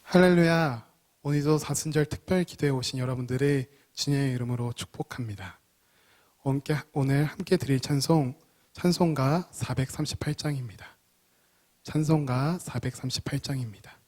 할렐루야. 오늘도 사순절 특별 기도에 오신 여러분들을 주님의 이름으로 축복합니다. 오늘 함께 드릴 찬송가 438장입니다. 찬송가 438장입니다.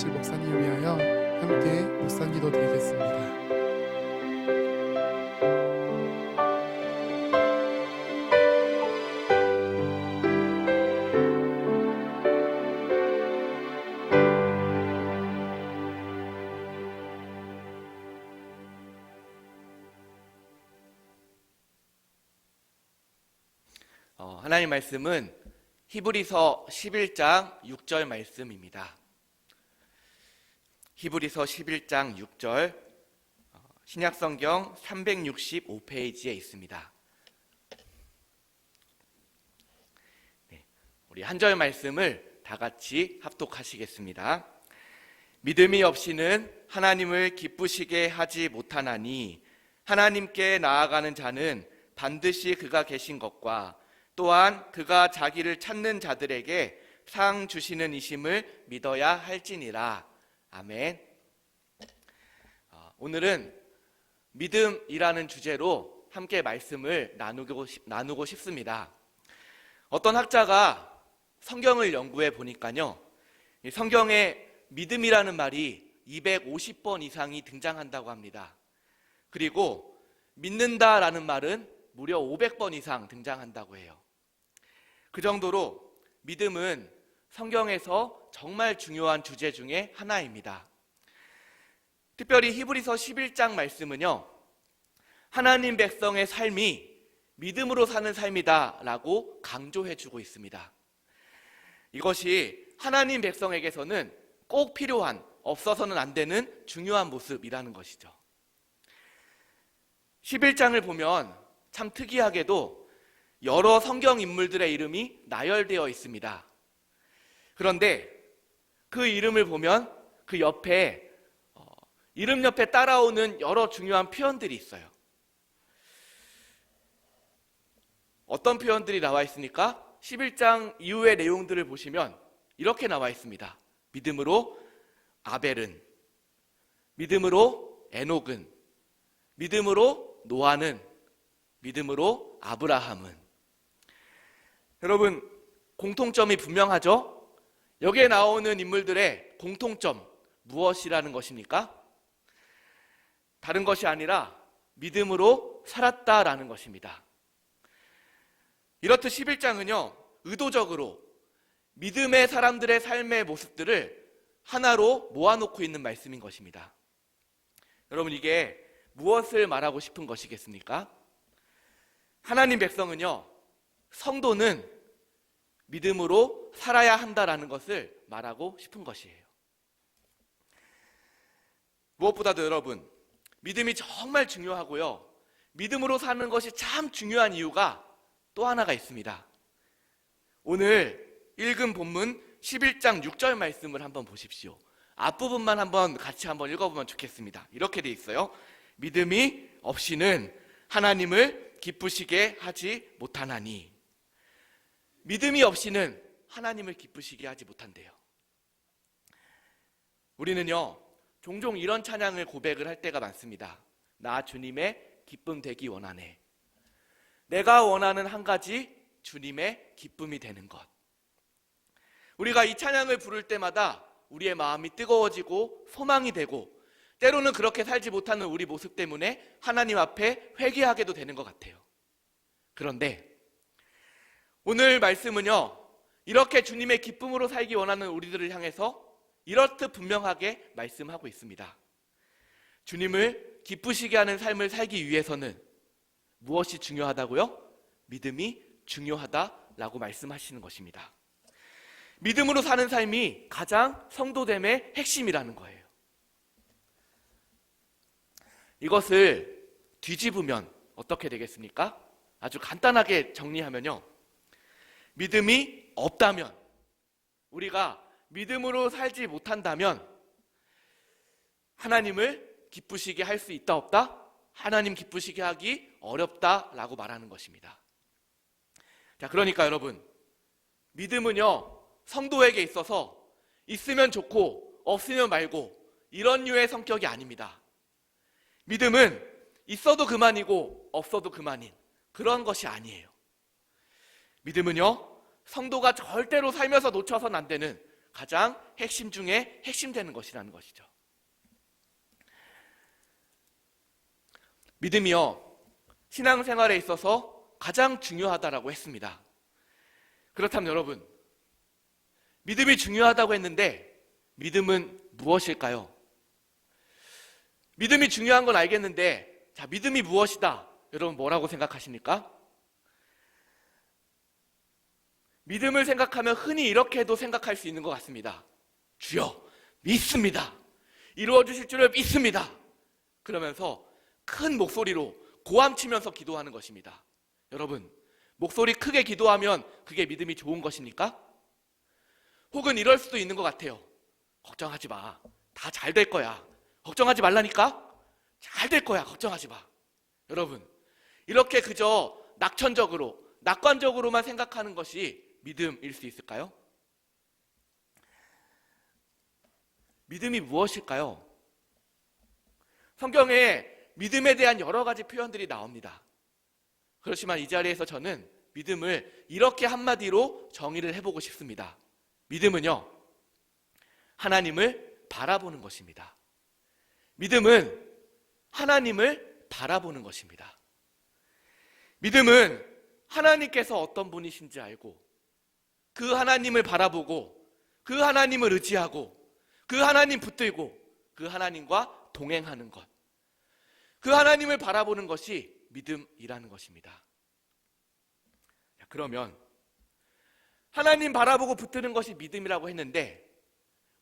목사님을 위하여 함께 묵상기도 드리겠습니다. 하나님 말씀은 히브리서 11장 6절 말씀입니다. 히브리서 11장 6절, 신약성경 365페이지에 있습니다. 우리 한 절 말씀을 다 같이 합독하시겠습니다. 믿음이 없이는 하나님을 기쁘시게 하지 못하나니 하나님께 나아가는 자는 반드시 그가 계신 것과 또한 그가 자기를 찾는 자들에게 상 주시는 이심을 믿어야 할지니라. 아멘. 오늘은 믿음이라는 주제로 함께 말씀을 나누고 싶습니다. 어떤 학자가 성경을 연구해 보니까요, 성경에 믿음이라는 말이 250번 이상이 등장한다고 합니다. 그리고 믿는다라는 말은 무려 500번 이상 등장한다고 해요. 그 정도로 믿음은 성경에서 정말 중요한 주제 중에 하나입니다. 특별히 히브리서 11장 말씀은요, 하나님 백성의 삶이 믿음으로 사는 삶이다 라고 강조해주고 있습니다. 이것이 하나님 백성에게서는 꼭 필요한, 없어서는 안 되는 중요한 모습이라는 것이죠. 11장을 보면 참 특이하게도 여러 성경 인물들의 이름이 나열되어 있습니다. 그런데 그 이름을 보면 그 옆에 이름 옆에 따라오는 여러 중요한 표현들이 있어요. 어떤 표현들이 나와 있습니까? 11장 이후의 내용들을 보시면 이렇게 나와 있습니다. 믿음으로 아벨은, 믿음으로 에녹은, 믿음으로 노아는, 믿음으로 아브라함은. 여러분, 공통점이 분명하죠? 여기에 나오는 인물들의 공통점 무엇이라는 것입니까? 다른 것이 아니라 믿음으로 살았다라는 것입니다. 이렇듯 11장은요, 의도적으로 믿음의 사람들의 삶의 모습들을 하나로 모아놓고 있는 말씀인 것입니다. 여러분, 이게 무엇을 말하고 싶은 것이겠습니까? 하나님 백성은요, 성도는 믿음으로 살아야 한다라는 것을 말하고 싶은 것이에요. 무엇보다도 여러분, 믿음이 정말 중요하고요, 믿음으로 사는 것이 참 중요한 이유가 또 하나가 있습니다. 오늘 읽은 본문 11장 6절 말씀을 한번 보십시오. 앞부분만 같이 한번 읽어보면 좋겠습니다. 이렇게 돼 있어요. 믿음이 없이는 하나님을 기쁘시게 하지 못하나니. 믿음이 없이는 하나님을 기쁘시게 하지 못한대요. 우리는요, 종종 이런 찬양을 고백을 할 때가 많습니다. 나 주님의 기쁨 되기 원하네. 내가 원하는 한 가지, 주님의 기쁨이 되는 것. 우리가 이 찬양을 부를 때마다 우리의 마음이 뜨거워지고 소망이 되고, 때로는 그렇게 살지 못하는 우리 모습 때문에 하나님 앞에 회개하게도 되는 것 같아요. 그런데 오늘 말씀은요, 이렇게 주님의 기쁨으로 살기 원하는 우리들을 향해서 이렇듯 분명하게 말씀하고 있습니다. 주님을 기쁘시게 하는 삶을 살기 위해서는 무엇이 중요하다고요? 믿음이 중요하다라고 말씀하시는 것입니다. 믿음으로 사는 삶이 가장 성도됨의 핵심이라는 거예요. 이것을 뒤집으면 어떻게 되겠습니까? 아주 간단하게 정리하면요, 믿음이 없다면, 우리가 믿음으로 살지 못한다면 하나님을 기쁘시게 할 수 있다 없다? 하나님 기쁘시게 하기 어렵다라고 말하는 것입니다. 자, 그러니까 여러분, 믿음은요, 성도에게 있어서 있으면 좋고 없으면 말고 이런 류의 성격이 아닙니다. 믿음은 있어도 그만이고 없어도 그만인 그런 것이 아니에요. 믿음은요, 성도가 절대로 살면서 놓쳐서는 안 되는 가장 핵심 중에 핵심되는 것이라는 것이죠. 믿음이요, 신앙생활에 있어서 가장 중요하다라고 했습니다. 그렇다면 여러분, 믿음이 중요하다고 했는데 믿음은 무엇일까요? 믿음이 중요한 건 알겠는데, 자, 믿음이 무엇이다? 여러분 뭐라고 생각하십니까? 믿음을 생각하면 흔히 이렇게도 생각할 수 있는 것 같습니다. 주여, 믿습니다. 이루어 주실 줄을 믿습니다. 그러면서 큰 목소리로 고함치면서 기도하는 것입니다. 여러분, 목소리 크게 기도하면 그게 믿음이 좋은 것입니까? 혹은 이럴 수도 있는 것 같아요. 걱정하지 마. 다 잘 될 거야. 걱정하지 말라니까? 잘 될 거야. 걱정하지 마. 여러분, 이렇게 그저 낙관적으로만 생각하는 것이 믿음일 수 있을까요? 믿음이 무엇일까요? 성경에 믿음에 대한 여러 가지 표현들이 나옵니다. 그렇지만 이 자리에서 저는 믿음을 이렇게 한마디로 정의를 해보고 싶습니다. 믿음은요, 하나님을 바라보는 것입니다. 믿음은 하나님을 바라보는 것입니다. 믿음은 하나님께서 어떤 분이신지 알고 그 하나님을 바라보고 그 하나님을 의지하고 그 하나님 붙들고 그 하나님과 동행하는 것, 그 하나님을 바라보는 것이 믿음이라는 것입니다. 그러면 하나님 바라보고 붙드는 것이 믿음이라고 했는데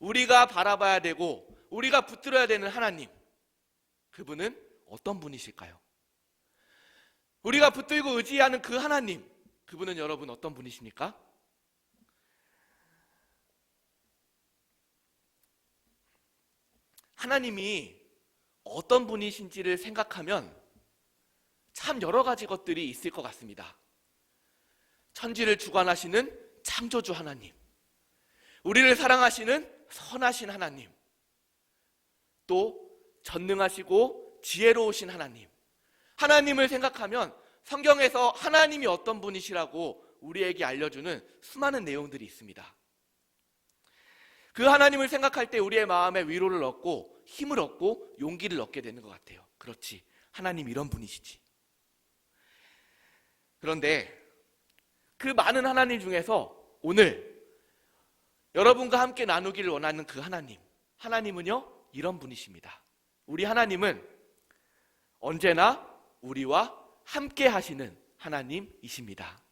우리가 바라봐야 되고 우리가 붙들어야 되는 하나님, 그분은 어떤 분이실까요? 우리가 붙들고 의지하는 그 하나님, 그분은 여러분 어떤 분이십니까? 하나님이 어떤 분이신지를 생각하면 참 여러 가지 것들이 있을 것 같습니다. 천지를 주관하시는 창조주 하나님, 우리를 사랑하시는 선하신 하나님, 또 전능하시고 지혜로우신 하나님, 하나님을 생각하면 성경에서 하나님이 어떤 분이시라고 우리에게 알려주는 수많은 내용들이 있습니다. 그 하나님을 생각할 때 우리의 마음에 위로를 얻고 힘을 얻고 용기를 얻게 되는 것 같아요. 그렇지, 하나님 이런 분이시지. 그런데 그 많은 하나님 중에서 오늘 여러분과 함께 나누기를 원하는 그 하나님은요, 이런 분이십니다. 우리 하나님은 언제나 우리와 함께 하시는 하나님이십니다.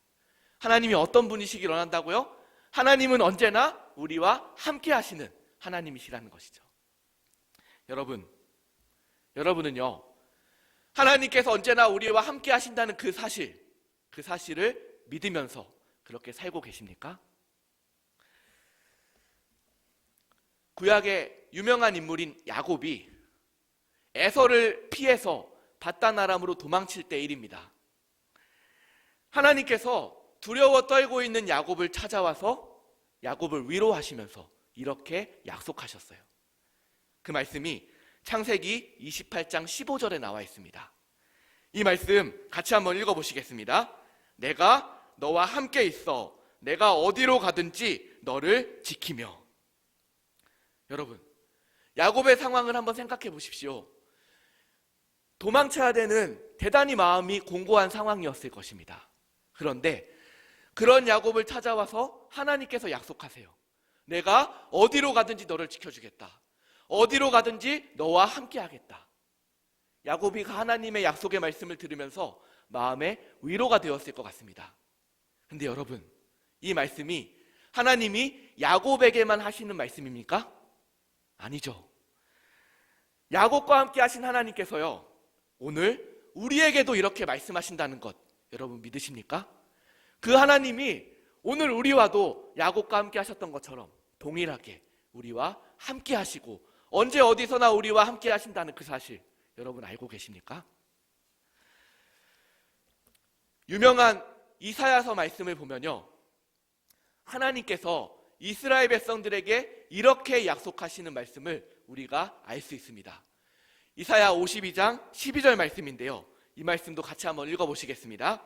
하나님이 어떤 분이시길 원한다고요? 하나님은 언제나 우리와 함께 하시는 하나님이시라는 것이죠. 여러분은요, 하나님께서 언제나 우리와 함께 하신다는 그 사실을 믿으면서 그렇게 살고 계십니까? 구약의 유명한 인물인 야곱이 에서를 피해서 바단 아람으로 도망칠 때 일입니다. 하나님께서 두려워 떨고 있는 야곱을 찾아와서 야곱을 위로하시면서 이렇게 약속하셨어요. 그 말씀이 창세기 28장 15절에 나와 있습니다. 이 말씀 같이 한번 읽어보시겠습니다. 내가 너와 함께 있어 내가 어디로 가든지 너를 지키며. 여러분, 야곱의 상황을 한번 생각해 보십시오. 도망쳐야 되는 대단히 마음이 공고한 상황이었을 것입니다. 그런데 그런 야곱을 찾아와서 하나님께서 약속하세요. 내가 어디로 가든지 너를 지켜주겠다. 어디로 가든지 너와 함께 하겠다. 야곱이 그 하나님의 약속의 말씀을 들으면서 마음에 위로가 되었을 것 같습니다. 근데 여러분, 이 말씀이 하나님이 야곱에게만 하시는 말씀입니까? 아니죠. 야곱과 함께 하신 하나님께서요, 오늘 우리에게도 이렇게 말씀하신다는 것 여러분 믿으십니까? 그 하나님이 오늘 우리와도 야곱과 함께 하셨던 것처럼 동일하게 우리와 함께 하시고 언제 어디서나 우리와 함께 하신다는 그 사실 여러분 알고 계십니까? 유명한 이사야서 말씀을 보면요, 하나님께서 이스라엘 백성들에게 이렇게 약속하시는 말씀을 우리가 알 수 있습니다. 이사야 52장 12절 말씀인데요, 이 말씀도 같이 한번 읽어보시겠습니다.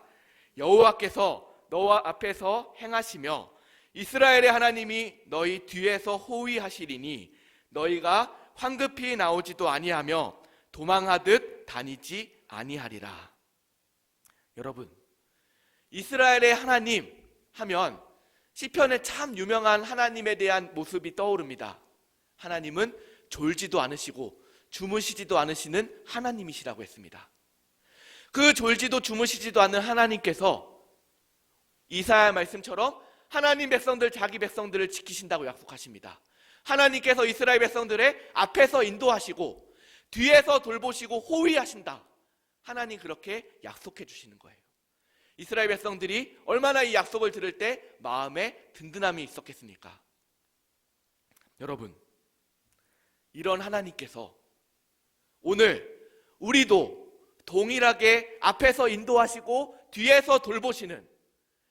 여호와께서 너와 앞에서 행하시며 이스라엘의 하나님이 너희 뒤에서 호위하시리니 너희가 황급히 나오지도 아니하며 도망하듯 다니지 아니하리라. 여러분, 이스라엘의 하나님 하면 시편에 참 유명한 하나님에 대한 모습이 떠오릅니다. 하나님은 졸지도 않으시고 주무시지도 않으시는 하나님이시라고 했습니다. 그 졸지도 주무시지도 않는 하나님께서 이사야 말씀처럼 하나님 백성들, 자기 백성들을 지키신다고 약속하십니다. 하나님께서 이스라엘 백성들의 앞에서 인도하시고 뒤에서 돌보시고 호위하신다. 하나님 그렇게 약속해 주시는 거예요. 이스라엘 백성들이 얼마나 이 약속을 들을 때 마음에 든든함이 있었겠습니까? 여러분, 이런 하나님께서 오늘 우리도 동일하게 앞에서 인도하시고 뒤에서 돌보시는,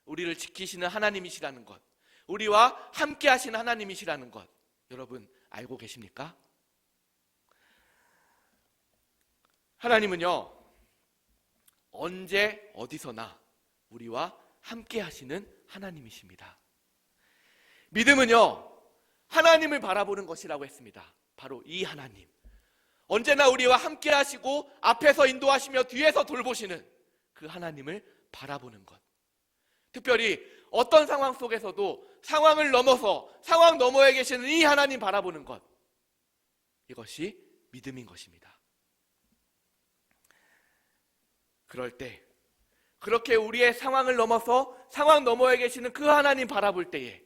우리를 지키시는 하나님이시라는 것, 우리와 함께 하시는 하나님이시라는 것, 여러분 알고 계십니까? 하나님은요, 언제 어디서나 우리와 함께 하시는 하나님이십니다. 믿음은요, 하나님을 바라보는 것이라고 했습니다. 바로 이 하나님, 언제나 우리와 함께 하시고 앞에서 인도하시며 뒤에서 돌보시는 그 하나님을 바라보는 것. 특별히 어떤 상황 속에서도 상황을 넘어서 상황 너머에 계시는 이 하나님 바라보는 것, 이것이 믿음인 것입니다. 그럴 때, 그렇게 우리의 상황을 넘어서 상황 너머에 계시는 그 하나님 바라볼 때에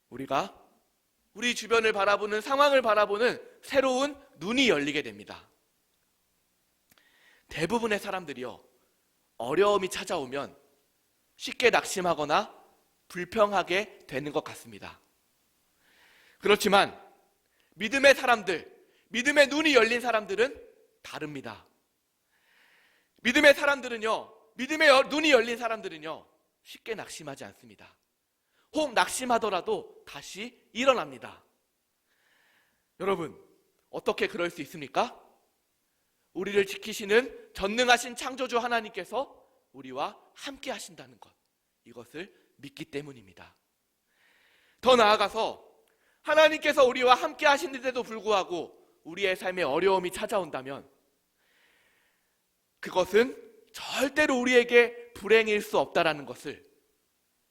우리가 우리 주변을 바라보는, 상황을 바라보는 새로운 눈이 열리게 됩니다. 대부분의 사람들이요, 어려움이 찾아오면 쉽게 낙심하거나 불평하게 되는 것 같습니다. 그렇지만 믿음의 사람들, 믿음의 눈이 열린 사람들은 다릅니다. 믿음의 사람들은요, 믿음의 눈이 열린 사람들은요, 쉽게 낙심하지 않습니다. 혹 낙심하더라도 다시 일어납니다. 여러분, 어떻게 그럴 수 있습니까? 우리를 지키시는 전능하신 창조주 하나님께서 우리와 함께 하신다는 것, 이것을 믿기 때문입니다. 더 나아가서 하나님께서 우리와 함께 하시는데도 불구하고 우리의 삶에 어려움이 찾아온다면 그것은 절대로 우리에게 불행일 수 없다라는 것을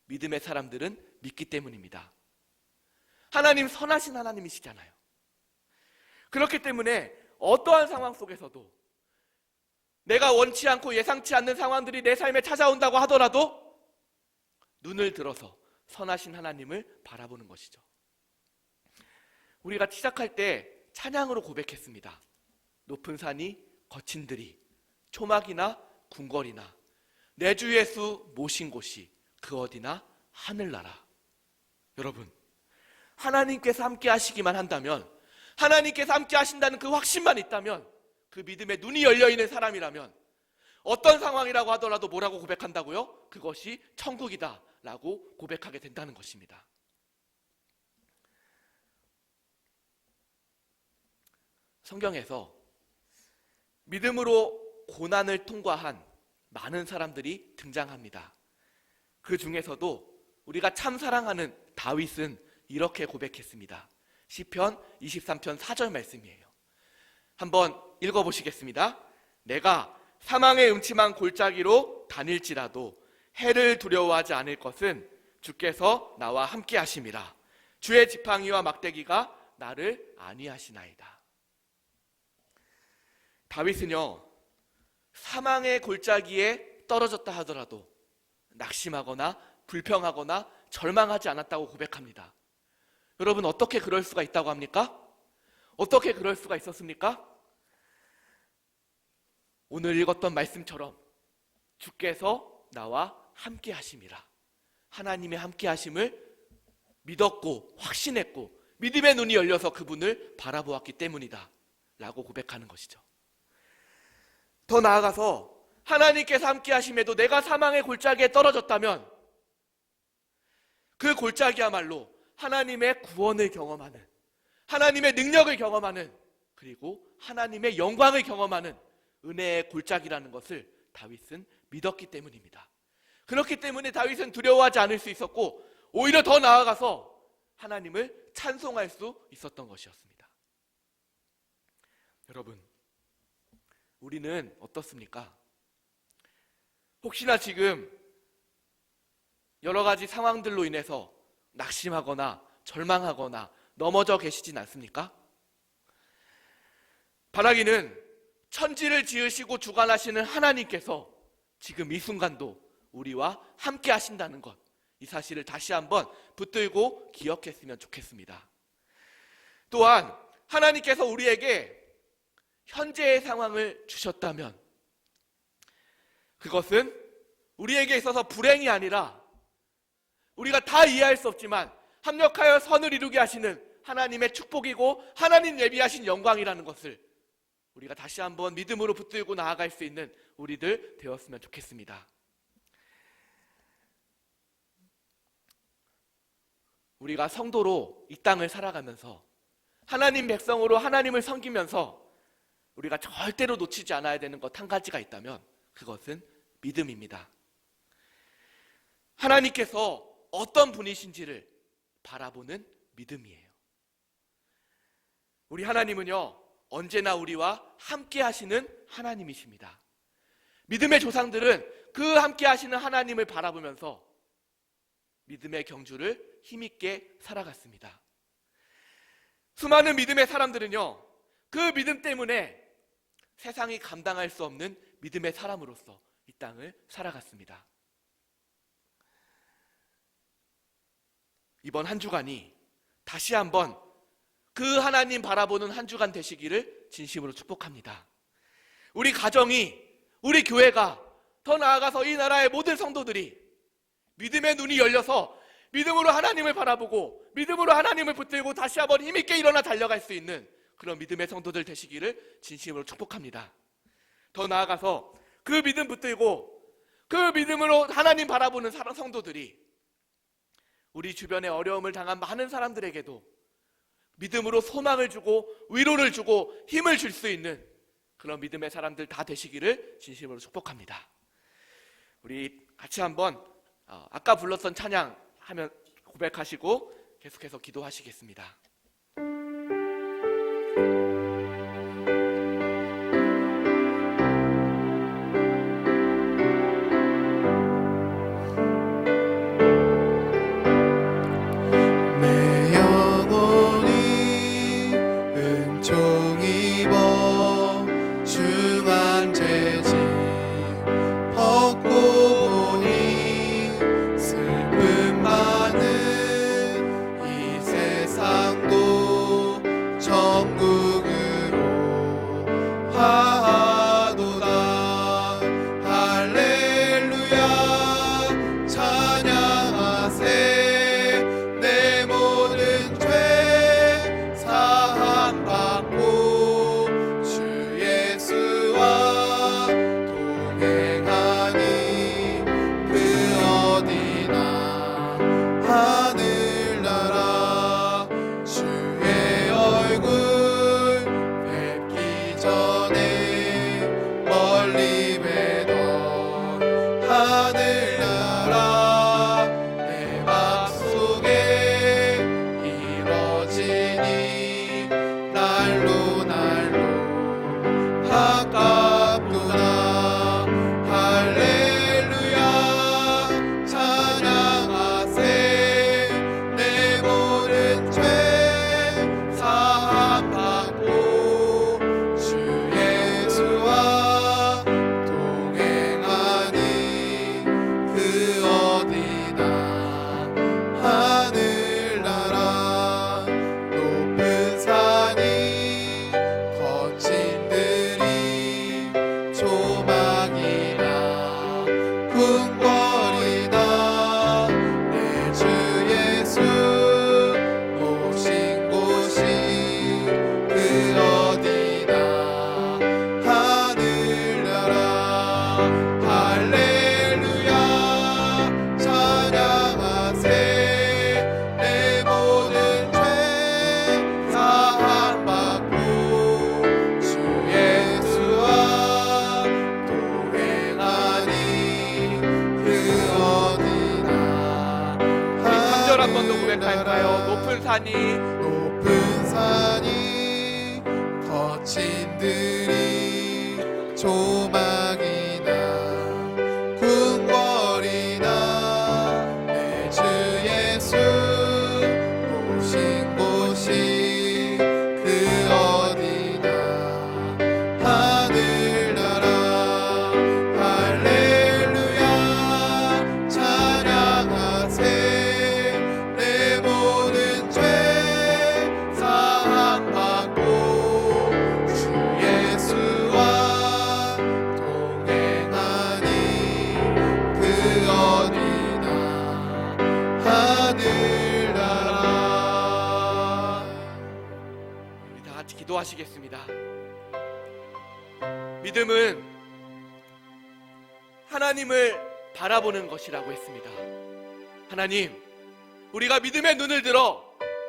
믿음의 사람들은 믿기 때문입니다. 하나님 선하신 하나님이시잖아요. 그렇기 때문에 어떠한 상황 속에서도 내가 원치 않고 예상치 않는 상황들이 내 삶에 찾아온다고 하더라도 눈을 들어서 선하신 하나님을 바라보는 것이죠. 우리가 시작할 때 찬양으로 고백했습니다. 높은 산이 거친 들이, 초막이나 궁궐이나 내 주 예수 모신 곳이 그 어디나 하늘나라. 여러분, 하나님께서 함께 하시기만 한다면, 하나님께서 함께 하신다는 그 확신만 있다면, 그 믿음에 눈이 열려있는 사람이라면 어떤 상황이라고 하더라도 뭐라고 고백한다고요? 그것이 천국이다 라고 고백하게 된다는 것입니다. 성경에서 믿음으로 고난을 통과한 많은 사람들이 등장합니다. 그 중에서도 우리가 참 사랑하는 다윗은 이렇게 고백했습니다. 시편 23편 4절 말씀이에요. 한번 읽어보시겠습니다. 내가 사망의 음침한 골짜기로 다닐지라도 해를 두려워하지 않을 것은 주께서 나와 함께 하심이라. 주의 지팡이와 막대기가 나를 안위하시나이다. 다윗은요, 사망의 골짜기에 떨어졌다 하더라도 낙심하거나 불평하거나 절망하지 않았다고 고백합니다. 여러분, 어떻게 그럴 수가 있다고 합니까? 어떻게 그럴 수가 있었습니까? 오늘 읽었던 말씀처럼 주께서 나와 함께 하심이라. 하나님의 함께 하심을 믿었고 확신했고 믿음의 눈이 열려서 그분을 바라보았기 때문이다 라고 고백하는 것이죠. 더 나아가서 하나님께서 함께 하심에도 내가 사망의 골짜기에 떨어졌다면 그 골짜기야말로 하나님의 구원을 경험하는, 하나님의 능력을 경험하는, 그리고 하나님의 영광을 경험하는 은혜의 골짜기라는 것을 다윗은 믿었기 때문입니다. 그렇기 때문에 다윗은 두려워하지 않을 수 있었고 오히려 더 나아가서 하나님을 찬송할 수 있었던 것이었습니다. 여러분, 우리는 어떻습니까? 혹시나 지금 여러 가지 상황들로 인해서 낙심하거나 절망하거나 넘어져 계시진 않습니까? 바라기는 천지를 지으시고 주관하시는 하나님께서 지금 이 순간도 우리와 함께 하신다는 것, 이 사실을 다시 한번 붙들고 기억했으면 좋겠습니다. 또한 하나님께서 우리에게 현재의 상황을 주셨다면 그것은 우리에게 있어서 불행이 아니라 우리가 다 이해할 수 없지만 합력하여 선을 이루게 하시는 하나님의 축복이고 하나님 예비하신 영광이라는 것을 우리가 다시 한번 믿음으로 붙들고 나아갈 수 있는 우리들 되었으면 좋겠습니다. 우리가 성도로 이 땅을 살아가면서 하나님 백성으로 하나님을 섬기면서 우리가 절대로 놓치지 않아야 되는 것 한 가지가 있다면 그것은 믿음입니다. 하나님께서 어떤 분이신지를 바라보는 믿음이에요. 우리 하나님은요, 언제나 우리와 함께 하시는 하나님이십니다. 믿음의 조상들은 그 함께 하시는 하나님을 바라보면서 믿음의 경주를 힘있게 살아갔습니다. 수많은 믿음의 사람들은요, 그 믿음 때문에 세상이 감당할 수 없는 믿음의 사람으로서 이 땅을 살아갔습니다. 이번 한 주간이 다시 한번 그 하나님 바라보는 한 주간 되시기를 진심으로 축복합니다. 우리 가정이, 우리 교회가, 더 나아가서 이 나라의 모든 성도들이 믿음의 눈이 열려서 믿음으로 하나님을 바라보고 믿음으로 하나님을 붙들고 다시 한번 힘있게 일어나 달려갈 수 있는 그런 믿음의 성도들 되시기를 진심으로 축복합니다. 더 나아가서 그 믿음 붙들고 그 믿음으로 하나님 바라보는 성도들이 우리 주변에 어려움을 당한 많은 사람들에게도 믿음으로 소망을 주고 위로를 주고 힘을 줄 수 있는 그런 믿음의 사람들 다 되시기를 진심으로 축복합니다. 우리 같이 한번 아까 불렀던 찬양 하면 고백하시고 계속해서 기도하시겠습니다. 내 영혼이 은총 입어 중한 죄짐 벗고 보니 슬픔 많은 이 세상도 천국으로 화하도다. 할렐루야 찬양하세. 내 모든 죄 사함받고 주 예수와 동행하니 그 어디나 하늘나라. 주의 얼굴 뵙기 전에 멀리 뵈던 하늘나라 내 맘속에 이뤄지니 날로 날로 가깝구나. 할렐루야 찬양하세. 내 모든 죄 사함받고 주 예수와 동행하니 그 어디나 하늘나라. 높은 산이 거친 들이 조망이나 궁궐이나 내 주 예수 모신 곳이 그 어디나 하늘나라. 할렐루야 찬양하세. 내 모든 죄 사함받고 주 예수와 동행하니 그 어디나. 우리 3절 한 번 더 고백할까요? 높은 산이 높은 산이 거친 들이 조망이나 궁궐이나 내 주 예수 모신 곳이 그 어디나 하늘나라. 할렐루야 기도하시겠습니다. 믿음은 하나님을 바라보는 것이라고 했습니다. 하나님, 우리가 믿음의 눈을 들어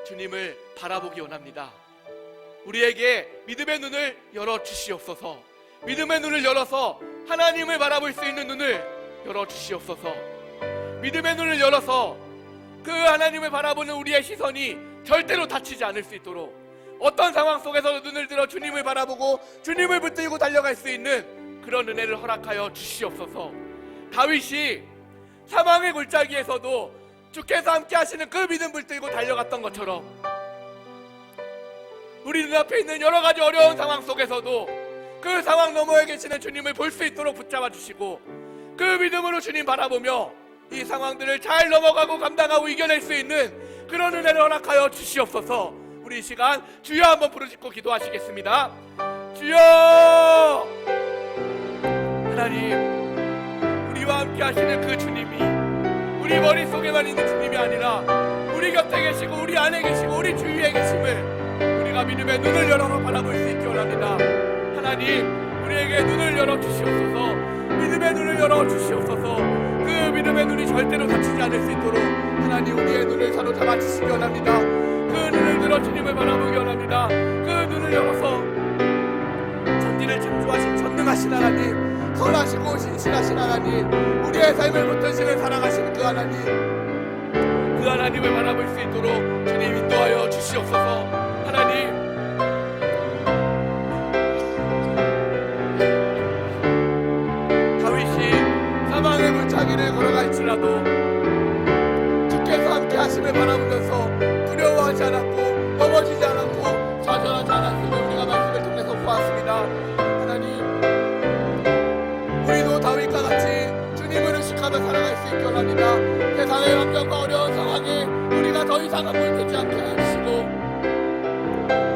주님을 바라보기 원합니다. 우리에게 믿음의 눈을 열어 주시옵소서. 믿음의 눈을 열어서 하나님을 바라볼 수 있는 눈을 열어 주시옵소서. 믿음의 눈을 열어서 그 하나님을 바라보는 우리의 시선이 절대로 다치지 않을 수 있도록 어떤 상황 속에서도 눈을 들어 주님을 바라보고 주님을 붙들고 달려갈 수 있는 그런 은혜를 허락하여 주시옵소서. 다윗이 사망의 골짜기에서도 주께서 함께 하시는 그 믿음 붙들고 달려갔던 것처럼 우리 눈앞에 있는 여러 가지 어려운 상황 속에서도 그 상황 너머에 계시는 주님을 볼 수 있도록 붙잡아 주시고 그 믿음으로 주님 바라보며 이 상황들을 잘 넘어가고 감당하고 이겨낼 수 있는 그런 은혜를 허락하여 주시옵소서. 우리 이 시간 주여 한번 부르짖고 기도하시겠습니다. 주여! 하나님, 우리와 함께 하시는 그 주님이 우리 머릿속에만 있는 주님이 아니라 우리 곁에 계시고 우리 안에 계시고 우리 주위에 계심을 우리가 믿음의 눈을 열어 바라볼 수 있기 원합니다. 하나님, 우리에게 눈을 열어 주시옵소서. 믿음의 눈을 열어 주시옵소서. 그 믿음의 눈이 절대로 닫히지 않을 수 있도록 하나님, 우리의 눈을 사로잡아 주시기 원합니다. 그 눈을 들어 주님을 바라보기 원합니다. 그 눈을 열어서 천지를 창조하신 전능하신 하나님, 선하시고 신실하신 하나님, 우리의 삶을 붙드시는 사랑하시는 그 하나님, 그 하나님을 바라볼 수 있도록 주님 인도하여 주시옵소서. 하나님, 사망의 물차기를 걸어갈지라도 주께서 함께 하심을 바라보면서 두려워하지 않았고 넘어지지 않았고 좌절하지 않았음을 우리가 말씀을 통해서 보았습니다. 하나님, 우리도 다윗과 같이 주님을 의식하며 살아갈 수 있게 원합니다. 세상의 환경과 어려운 상황에 우리가 더 이상 함몰되지 않게 해주시고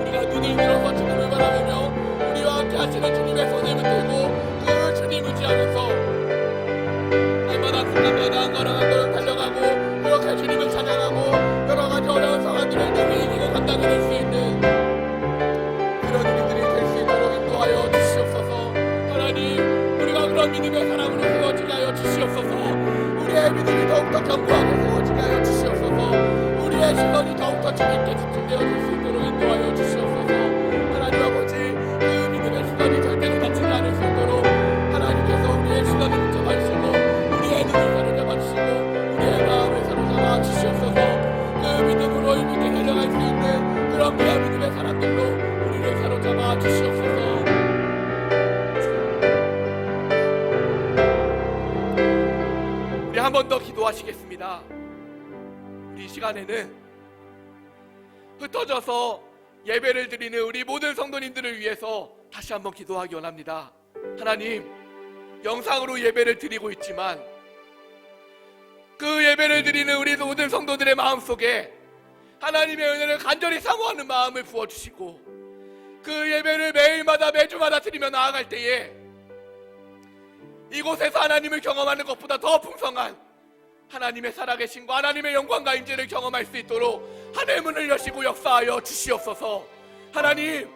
우리가 눈을 들어서 주님을 바라보며 우리와 함께 하시는 주님의 손을 붙들고 그 주님 의지하면서 순간마다 한 걸음 한 걸음 달려가고 그렇게 주님을 찬양하고 여러가지 어려운 상황들을 능히 이기고 감당해낼 수 있는 그런 우리들이 될 수 있도록 인도하여 주시옵소서. 하나님, 우리가 그런 믿음의 사람으로 세워지게 하여 주시옵소서. 우리의 믿음이 더욱더 견고하게 세워지게 하여 주시옵소서. 우리의 시선이 더욱더 주님께 집중되어질 수 있도록 인도하여 주시옵소서. 하나님 아버지, 그 믿음의 시선이 절대로 닫히지 않을 수 있도록 하나님께서 우리의 시선을 붙잡아 주시고 우리의 눈을 사로잡아 주시고 우리의 마음을 사로잡아 주시옵소서. 그 믿음으로 힘있게 달려갈 수 있는 그런 귀한 믿음의 사람들로 우리를 사로잡아 주시옵소서. 우리 한 번 더 기도하시겠습니다. 우리 이 시간에는 흩어져서 예배를 드리는 우리 모든 성도님들을 위해서 다시 한번 기도하기 원합니다. 하나님, 영상으로 예배를 드리고 있지만 그 예배를 드리는 우리 모든 성도들의 마음속에 하나님의 은혜를 간절히 사모하는 마음을 부어주시고 그 예배를 매일마다 매주마다 드리며 나아갈 때에 이곳에서 하나님을 경험하는 것보다 더 풍성한 하나님의 살아계심과 하나님의 영광과 임재를 경험할 수 있도록 하늘의 문을 여시고 역사하여 주시옵소서. 하나님,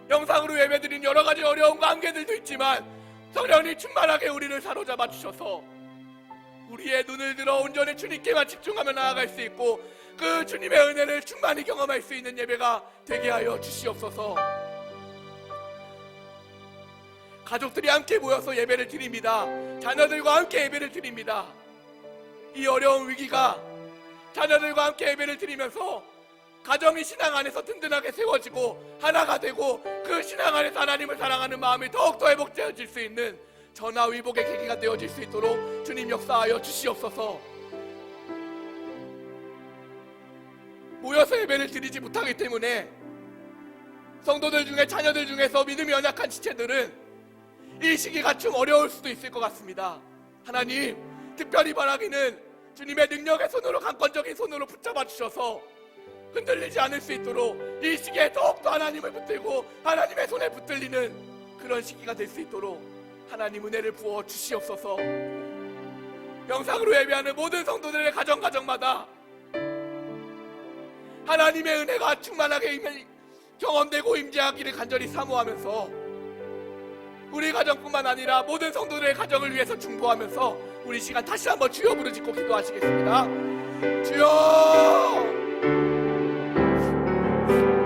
영상으로 예배드린 여러가지 어려움과 한계들도 있지만 성령이 충만하게 우리를 사로잡아 주셔서 우리의 눈을 들어 온전히 주님께만 집중하며 나아갈 수 있고 그 주님의 은혜를 충만히 경험할 수 있는 예배가 되게 하여 주시옵소서. 가족들이 함께 모여서 예배를 드립니다. 자녀들과 함께 예배를 드립니다. 이 어려운 위기가 자녀들과 함께 예배를 드리면서 가정이 신앙 안에서 든든하게 세워지고 하나가 되고 그 신앙 안에서 하나님을 사랑하는 마음이 더욱더 회복되어질 수 있는 전화위복의 계기가 되어질 수 있도록 주님 역사하여 주시옵소서. 모여서 예배를 드리지 못하기 때문에 성도들 중에 자녀들 중에서 믿음이 연약한 지체들은 이 시기가 좀 어려울 수도 있을 것 같습니다. 하나님, 특별히 바라기는 주님의 능력의 손으로 강권적인 손으로 붙잡아 주셔서 흔들리지 않을 수 있도록 이 시기에 더욱더 하나님을 붙들고 하나님의 손에 붙들리는 그런 시기가 될 수 있도록 하나님 은혜를 부어 주시옵소서. 영상으로 예배하는 모든 성도들의 가정마다 하나님의 은혜가 충만하게 경험되고 임재하기를 간절히 사모하면서 우리 가정뿐만 아니라 모든 성도들의 가정을 위해서 중보하면서 우리 시간 다시 한번 주여 부르짖고 기도하시겠습니다. 주여!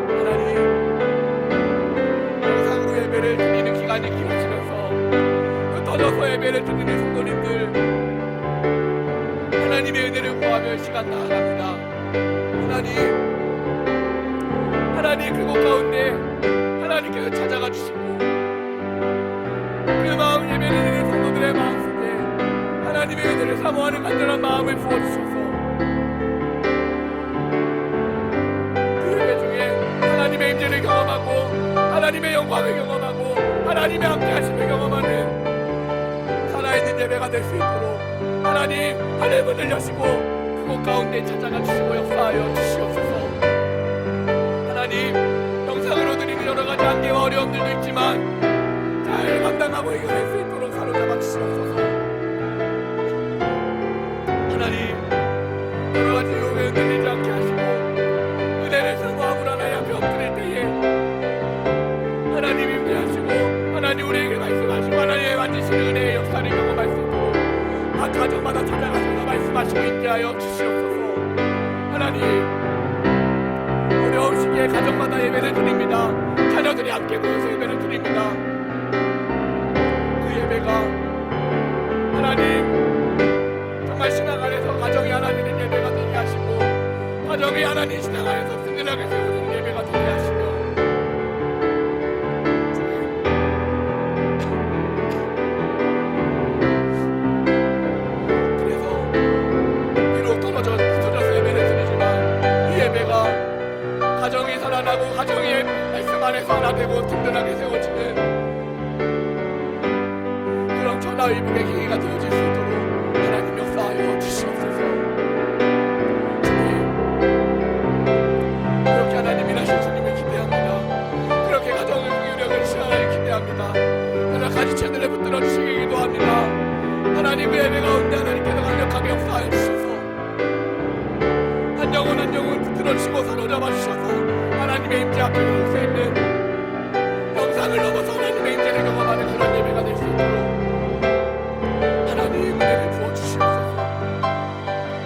하나님, 영상으로 예배를 드리는 기간이 길어지면서 흩어져서 예배를 드리는 성도님들 하나님의 은혜를 구하며 시간 나아갑니다. 하나님 그곳 가운데 하나님께서 찾아가 주시고 그 마음 예배를 드리는 성도들의 마음속에 하나님의 은혜를 사모하는 간절한 마음을 부어주셔서 그 예배 중에 하나님의 임재를 경험하고 하나님의 영광을 경험하고 하나님의 함께하심을 경험하는 살아있는 예배가 될 수 있도록 하나님 하늘문을 여시고 그곳 가운데 찾아가 주시고 역사하여 주시옵소서. 하나님, 영상으로 드리는 여러 가지 한계와 어려움들도 있지만 잘 감당하고 이겨낼 수 있도록 사로잡아 주시옵소서. 하나님, 여러 가지 유혹에 흔들리지 않게 하시고 은혜를 사모함으로 하나님 앞에 엎드릴 때에 하나님 임재하시고 하나님 우리에게 말씀하시고 하나님의 만지시는 은혜의 역사를 경험할 수 있도록 각 가정마다 찾아가셔서 말씀하시고 임재하여 주시옵소서. 하나님, 어려운 시기에 가정마다 예배를 드립니다. 자녀들이 함께 모여서 예배를 드립니다. 그 예배가 하나님 정말 신앙 안에서 가정이 하나 되는 예배가 되게 하시고 가정이 하나님 신앙 안에서 든든하게 세우는 예배가 되게 하시며 그래서 비록 떨어져서 예배를 드리지만 이 예배가 가정이 살아나고 가정이 말씀 안에서 하나 되고 든든하게 세워지는 그런 천하의복의 계기가 되어질 수 있도록 하나님 역사하여 주시옵소서. 주님, 그렇게 하나님 일하실 주님을 기대합니다. 그렇게 가정을 긍휼하게 주신 하나님 기대합니다. 여러 가지 채널에 붙들어 주시기 기도합니다. 하나님 그 예배 가운데 하나님께서 강력하게 역사하여 주셔서 한 영혼 붙들어 주시고 사로잡아 주셔서 하나님의 임재 앞에 설 수 있는 영상을 넘어서 하나님의 임재를 경험하는 그런 예배가 될 수 있도록 하나님 은혜를 부어주시옵소서.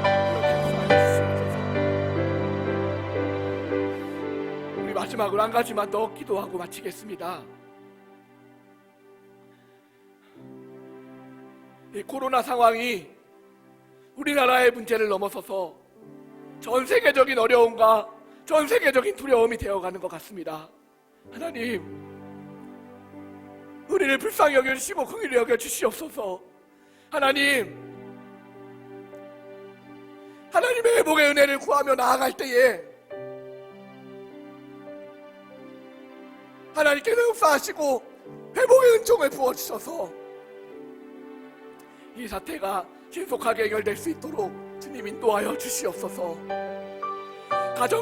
그렇게 역사하여 주시옵소서. 우리 마지막으로 한 가지만 더 기도하고 마치겠습니다. 이 코로나 상황이 우리나라의 문제를 넘어서서 전 세계적인 어려움과 전 세계적인 두려움이 되어가는 것 같습니다. 하나님, 우리를 불쌍히 여겨주시고 긍휼히 여겨주시옵소서. 하나님의 회복의 은혜를 구하며 나아갈 때에 하나님께서 역사하시고 회복의 은총을 부어주셔서 이 사태가 신속하게 해결될 수 있도록 주님 인도하여 주시옵소서.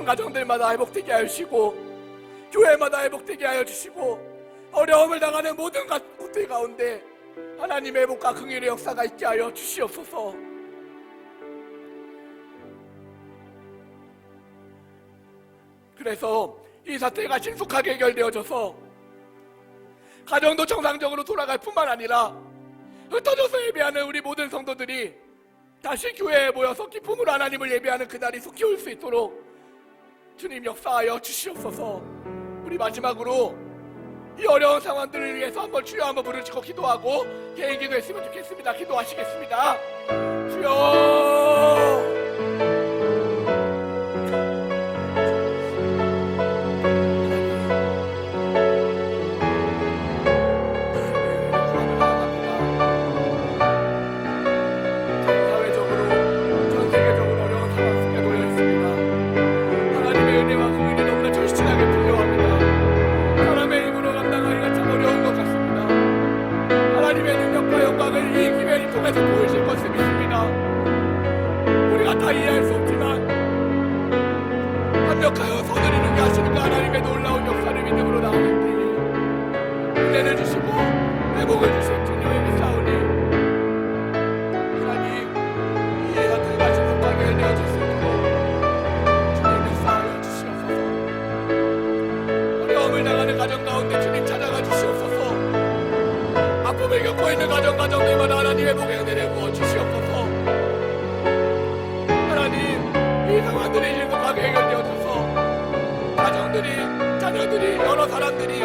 가정들마다 회복되게 하여 주시고 교회마다 회복되게 하여 주시고 어려움을 당하는 모든 곳들 가운데 하나님의 회복과 긍휼의 역사가 있게 하여 주시옵소서. 그래서 이 사태가 신속하게 해결되어져서 가정도 정상적으로 돌아갈 뿐만 아니라 흩어져서 예배하는 우리 모든 성도들이 다시 교회에 모여서 기쁨으로 하나님을 예배하는 그날이 속히 올 수 있도록 주님 역사하여 주시옵소서. 우리 마지막으로 이 어려운 상황들을 위해서 한번 주여 한번 부르짖고 기도하고 개인 기도했으면 좋겠습니다. 기도하시겠습니다. 주여, 보이실 것을 믿습니다. 우리가 다 이해할 수 없지만 합력하여 손을 이루게 하시는 그 하나님의 놀라운 역사를 믿음으로 나아갈 때에 은혜를 주시고 회복을 주신 주님의 싸우니 하나님 이 사태가 신속하게 해내어질 수 있도록 주님 역사하여 주시옵소서. 사람들이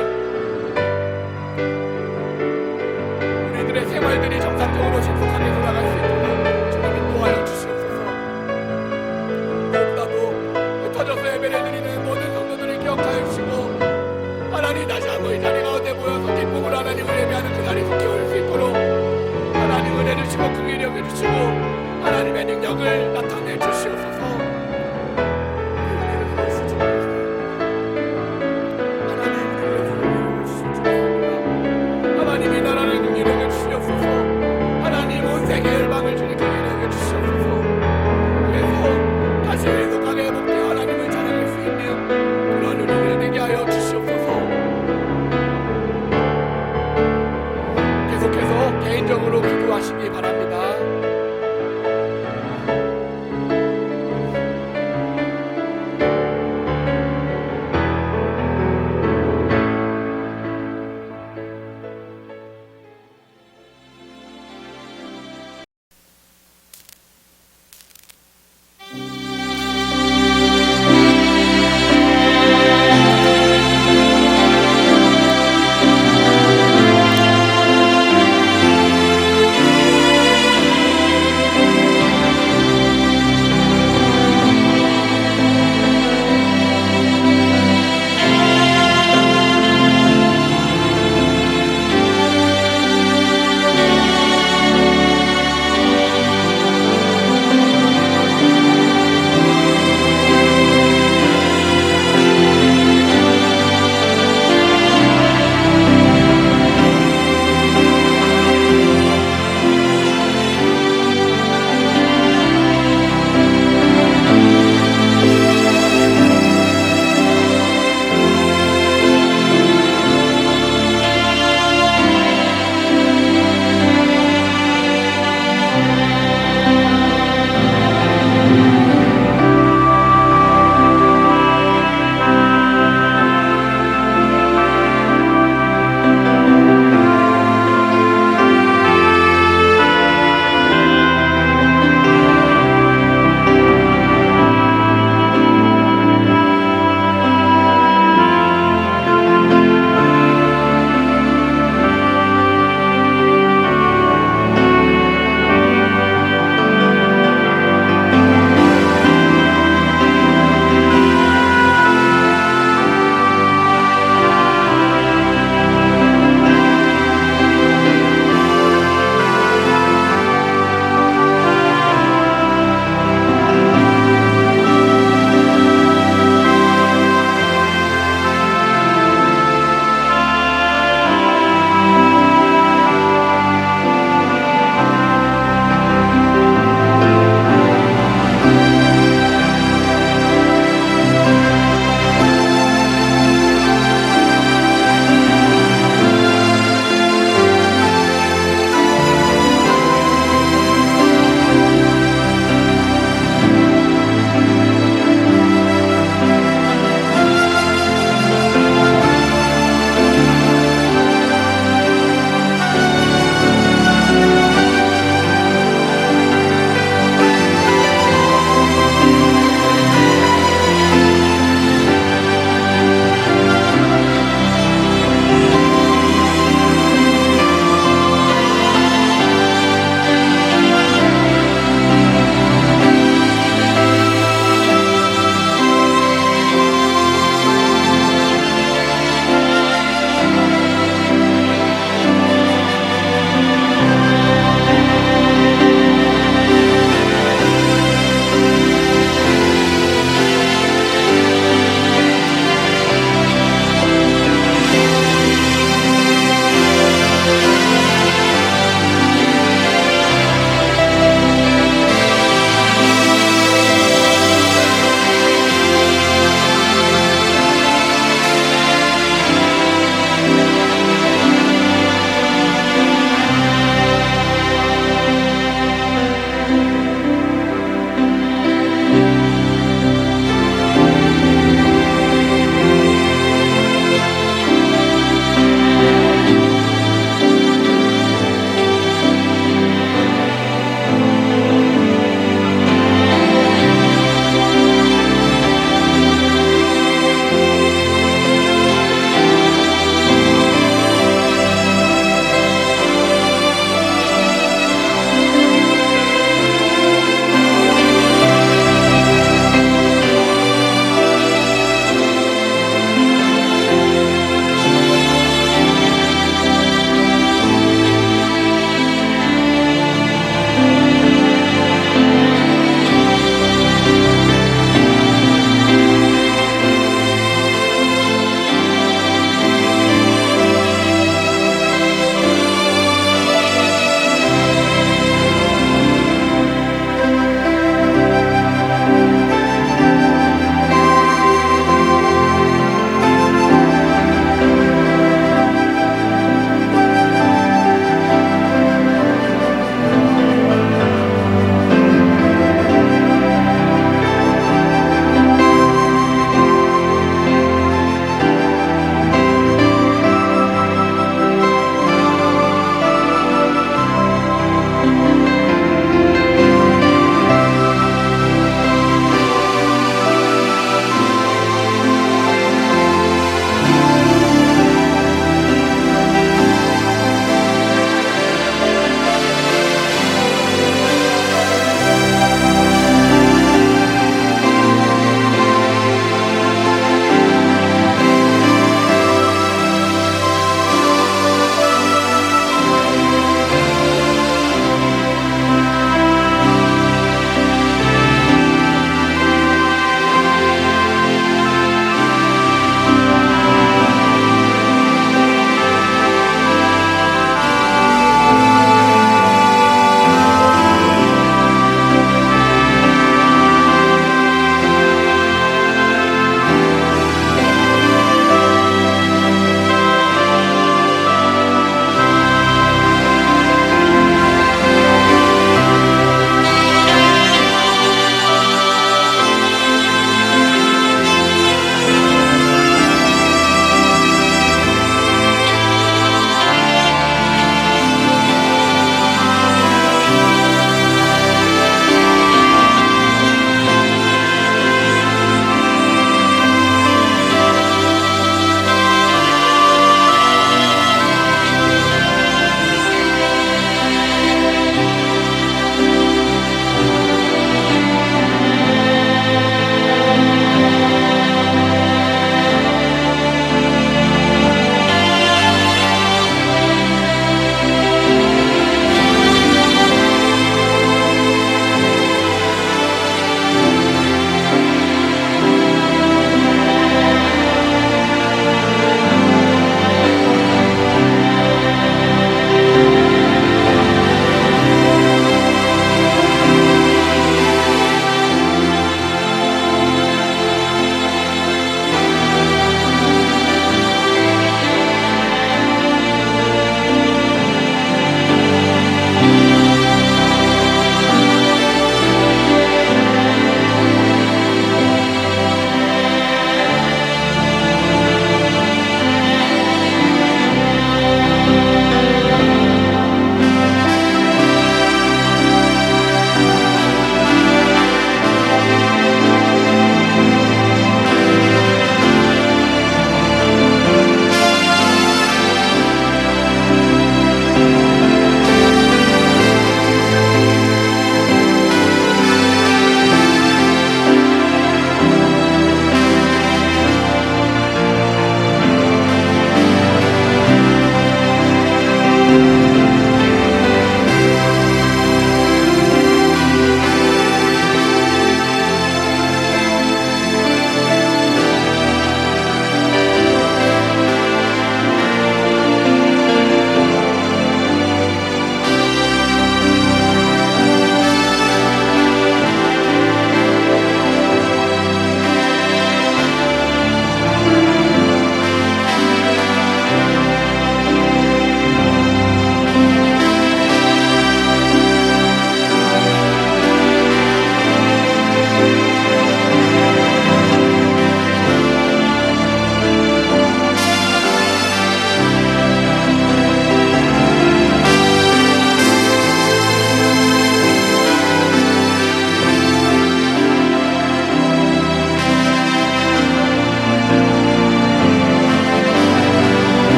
우리들의 생활들이 정상적으로 신속하게 돌아갈 수 있도록 주님 인도하여 주시옵소서. 무엇보다도 흩어져서 예배를 드리는 모든 성도들을 기억하여 주시고 하나님 다시 한번 이 자리 가운데 모여서 기쁨으로 하나님을 예배하는 그날이 속히 올 수 있도록 하나님 은혜를 주시고 긍휼히 여겨 주시고 하나님의 능력을 나타내 주시옵소서.